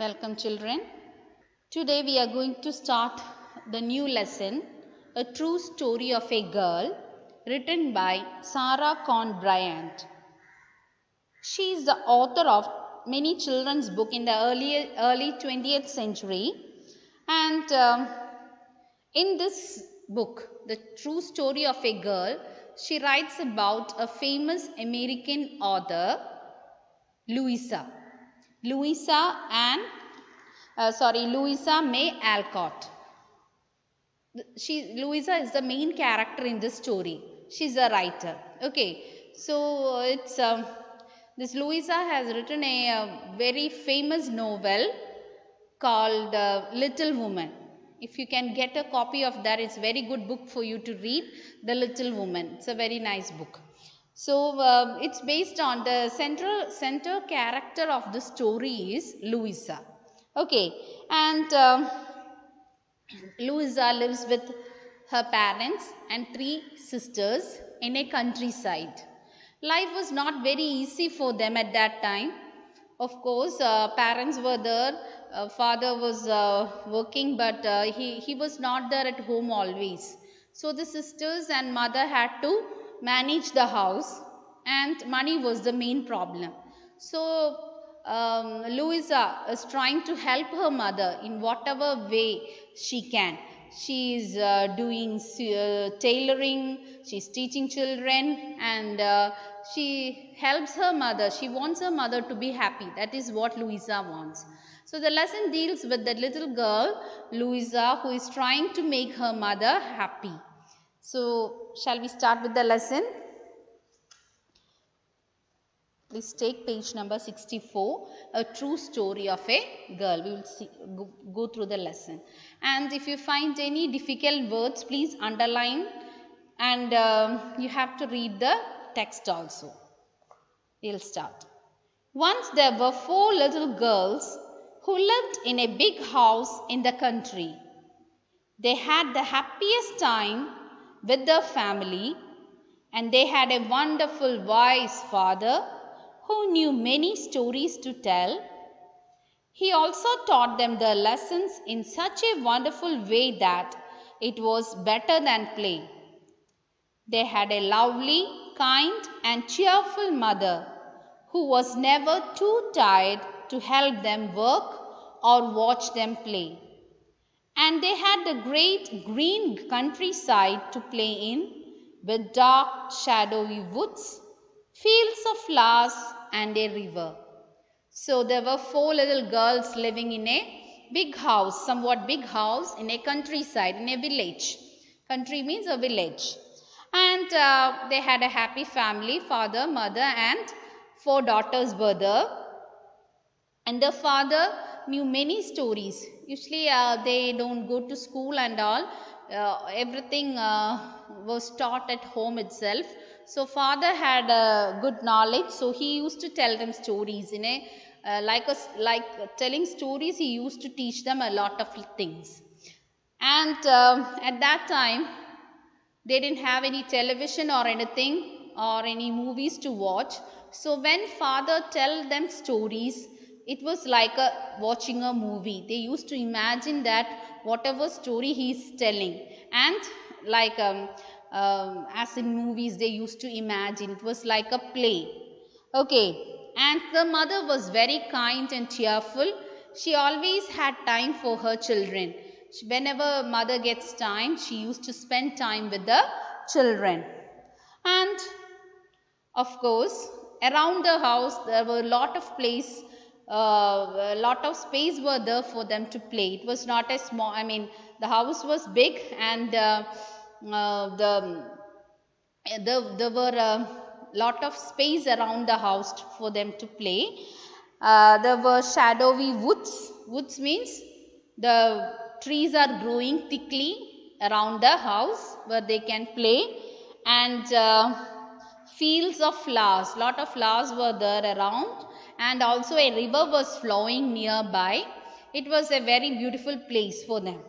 Welcome children. Today we are going to start the new lesson, A True Story of a Girl, written by Sarah Con Bryant. She is the author of many children's books in the early 20th century, and in this book, The True Story of a Girl, she writes about a famous American author, Louisa May Alcott. Louisa is the main character in this story. She's a writer. Okay, so it's this Louisa has written a very famous novel called Little Woman. If you can get a copy of that, it's a very good book for you to read. The Little Woman. It's a very nice book. So it's based on the center character of the story is Louisa. Okay, and Louisa lives with her parents and 3 sisters in a countryside. Life was not very easy for them at that time. Of course, parents were there. Father was working, but he was not there at home always. So the sisters and mother had to manage the house, and money was the main problem. So Louisa is trying to help her mother in whatever way she can. She is doing tailoring, she is teaching children, and she helps her mother. She wants her mother to be happy. That is what Louisa wants. So the lesson deals with the little girl, Louisa, who is trying to make her mother happy. So shall we start with the lesson? Please take page number 64, A True Story of a Girl. We will go through the lesson. And if you find any difficult words, please underline, and you have to read the text also. We will start. Once there were 4 little girls who lived in a big house in the country. They had the happiest time with their family, and they had a wonderful, wise father who knew many stories to tell. He also taught them their lessons in such a wonderful way that it was better than play. They had a lovely, kind and cheerful mother who was never too tired to help them work or watch them play. And they had the great green countryside to play in, with dark, shadowy woods, fields of flowers and a river. So there were 4 little girls living in a big house, somewhat big house in a countryside, in a village. Country means a village. And they had a happy family, father, mother and 4 daughters were there. And the father knew many stories. Usually they don't go to school and all. Everything was taught at home itself. So father had good knowledge, so he used to tell them stories in a like telling stories. He used to teach them a lot of things. And at that time they didn't have any television or anything or any movies to watch. So when father tell them stories, it was like watching a movie. They used to imagine that whatever story he is telling, and like as in movies they used to imagine, it was like a play. Okay, and the mother was very kind and cheerful. She always had time for her children. Whenever mother gets time, she used to spend time with the children. And of course, around the house there were a lot of space were there for them to play. It was not a small, the house was big, and there were a lot of space around the house for them to play. There were shadowy woods. Woods means the trees are growing thickly around the house where they can play, and fields of flowers. Lot of flowers were there around, and also a river was flowing nearby. It was a very beautiful place for them.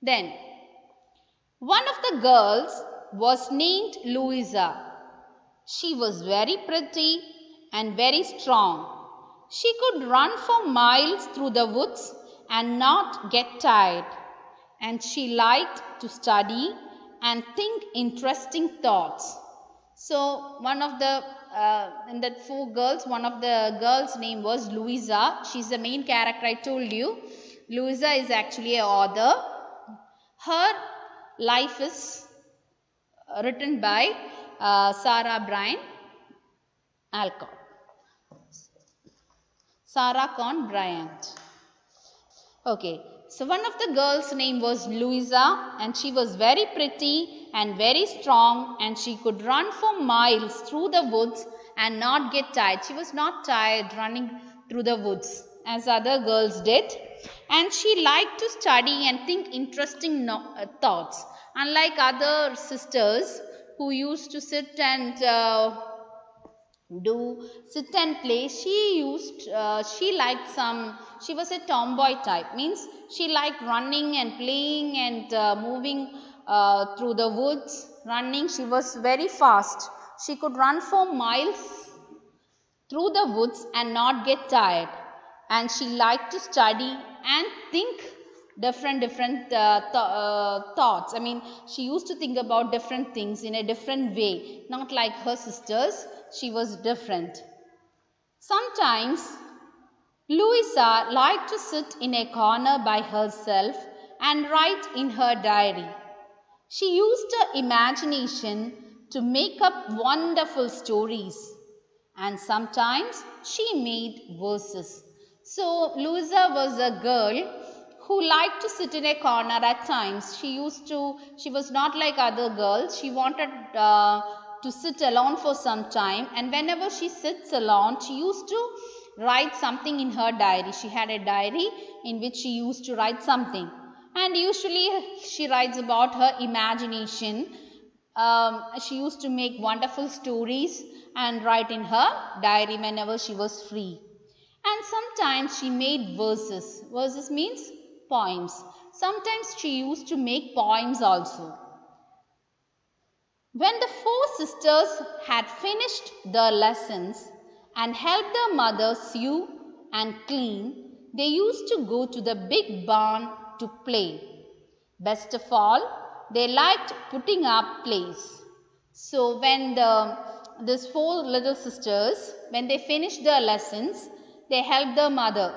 Then one of the girls was named Louisa. She was very pretty and very strong. She could run for miles through the woods and not get tired. And she liked to study and think interesting thoughts. So one of the in that four girls, one of the girls' name was Louisa. She's the main character I told you. Louisa is actually an author. Her life is written by Sarah Bryan Alcott. Sarah Con Bryant. Okay, so one of the girls' name was Louisa, and she was very pretty and very strong, and she could run for miles through the woods and not get tired. She was not tired running through the woods as other girls did, and she liked to study and think interesting thoughts. Unlike other sisters who used to sit and play, she was a tomboy type, means she liked running and playing and moving through the woods. Running, she was very fast. She could run for miles through the woods and not get tired. And she liked to study and think different thoughts. I mean, she used to think about different things in a different way, not like her sisters. She was different. Sometimes Louisa liked to sit in a corner by herself and write in her diary. She used her imagination to make up wonderful stories, and sometimes she made verses. So Louisa was a girl who liked to sit in a corner at times. She was not like other girls. She wanted to sit alone for some time, and whenever she sits alone, she used to write something in her diary. She had a diary in which she used to write something, and usually she writes about her imagination. She used to make wonderful stories and write in her diary whenever she was free. And sometimes she made verses. Verses means poems. Sometimes she used to make poems also. When the four sisters had finished their lessons and helped their mother sew and clean, they used to go to the big barn to play. Best of all, they liked putting up plays. So when these four little sisters, when they finished their lessons, they helped their mother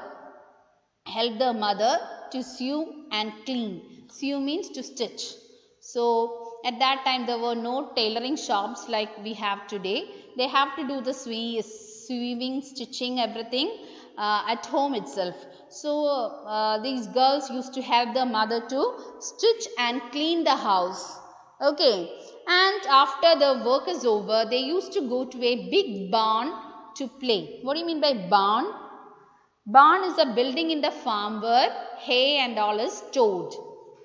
to sew and clean. Sew means to stitch. So at that time there were no tailoring shops like we have today. They have to do the sewing, stitching, everything at home itself. So these girls used to help their mother to stitch and clean the house. Okay, and after the work is over, they used to go to a big barn to play. What do you mean by barn? Barn is a building in the farm where hay and all is stored.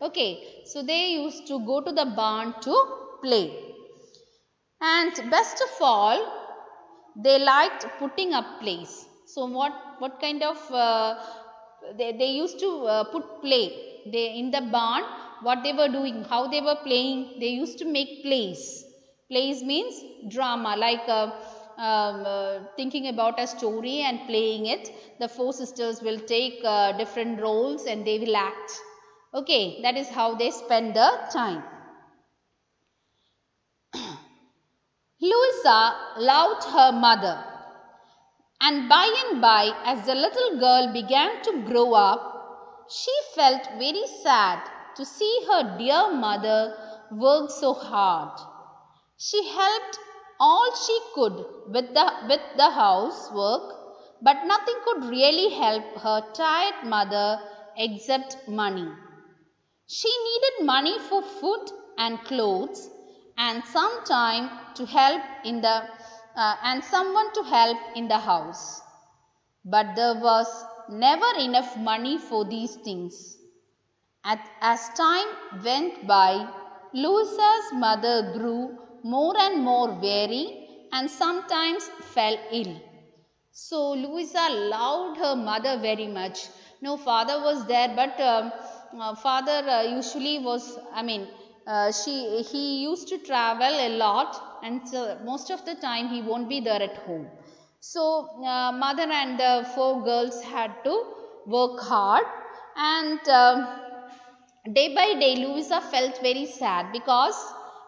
Okay, so they used to go to the barn to play. And best of all, they liked putting up plays. So what kind of they used to put play. In the barn, what they were doing, how they were playing, they used to make plays. Plays means drama, like thinking about a story and playing it. The four sisters will take different roles and they will act. Okay, that is how they spend the time. Louisa loved her mother, and by, as the little girl began to grow up, she felt very sad to see her dear mother work so hard. She helped all she could with the housework, but nothing could really help her tired mother except money. She needed money for food and clothes, and someone to help in the house. But there was never enough money for these things. As time went by, Louisa's mother grew more and more weary and sometimes fell ill. So Louisa loved her mother very much. No father was there, but father usually was, he used to travel a lot, and so most of the time he won't be there at home. So mother and the 4 girls had to work hard, and day by day Louisa felt very sad because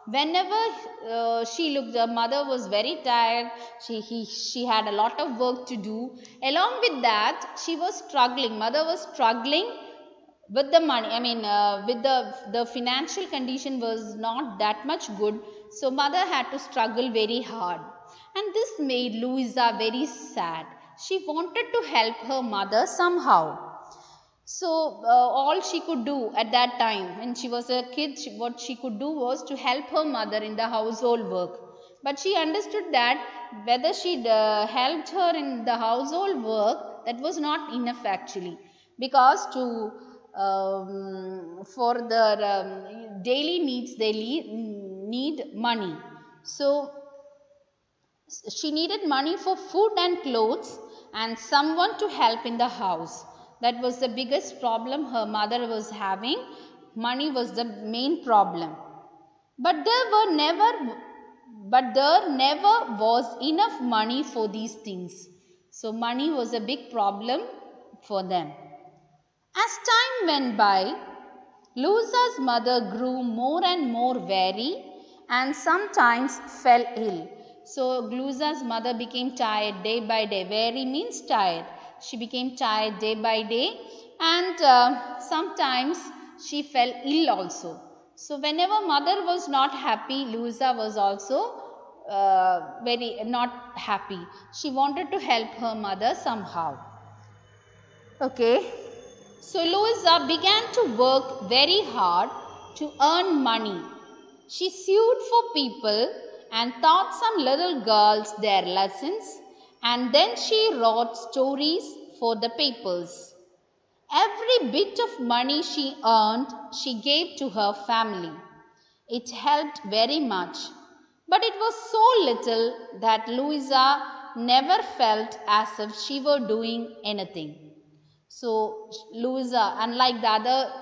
whenever she looked, the mother was very tired. She had a lot of work to do. Along with that, she was struggling. Mother was struggling with the money. With the financial condition was not that much good. So mother had to struggle very hard, and this made Louisa very sad. She wanted to help her mother somehow. So all she could do at that time when she was a kid, what she could do was to help her mother in the household work. But she understood that whether she helped her in the household work, that was not enough actually, because for the daily needs they need money. So she needed money for food and clothes and someone to help in the house. That was the biggest problem her mother was having. Money was the main problem. But there never was enough money for these things. So money was a big problem for them. As time went by, Louisa's mother grew more and more weary and sometimes fell ill. So Louisa's mother became tired day by day. Weary means tired. She became tired day by day, and sometimes she fell ill also. So whenever mother was not happy, Louisa was also very not happy. She wanted to help her mother somehow. Okay. So Louisa began to work very hard to earn money. She sewed for people and taught some little girls their lessons, and then she wrote stories for the papers. Every bit of money she earned, she gave to her family. It helped very much, but it was so little that Louisa never felt as if she were doing anything. So Louisa, unlike the other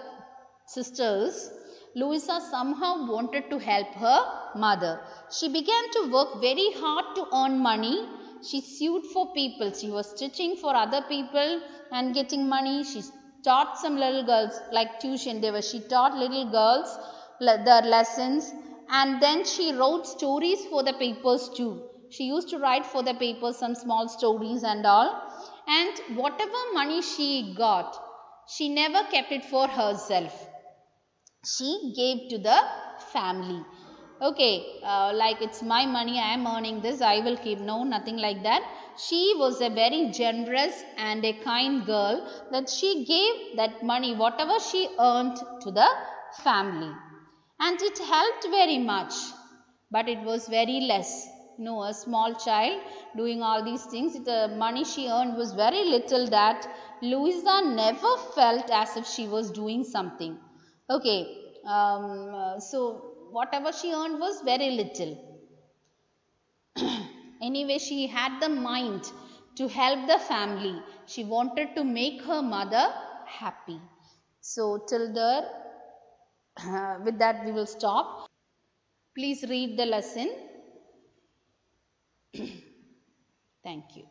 sisters, Louisa somehow wanted to help her mother. She began to work very hard to earn money. She sewed for people. She was stitching for other people and getting money. She taught some little girls like tuition. She taught little girls their lessons, and then she wrote stories for the papers too. She used to write for the papers some small stories and all. And whatever money she got, she never kept it for herself. She gave to the family. Okay, like it's my money, I am earning this, I will keep. No, nothing like that. She was a very generous and a kind girl, that she gave that money, whatever she earned, to the family. And it helped very much, but it was very less. A small child doing all these things, the money she earned was very little, that Louisa never felt as if she was doing something. Okay, so whatever she earned was very little. Anyway, she had the mind to help the family. She wanted to make her mother happy. So till there, with that we will stop. Please read the lesson. Thank you.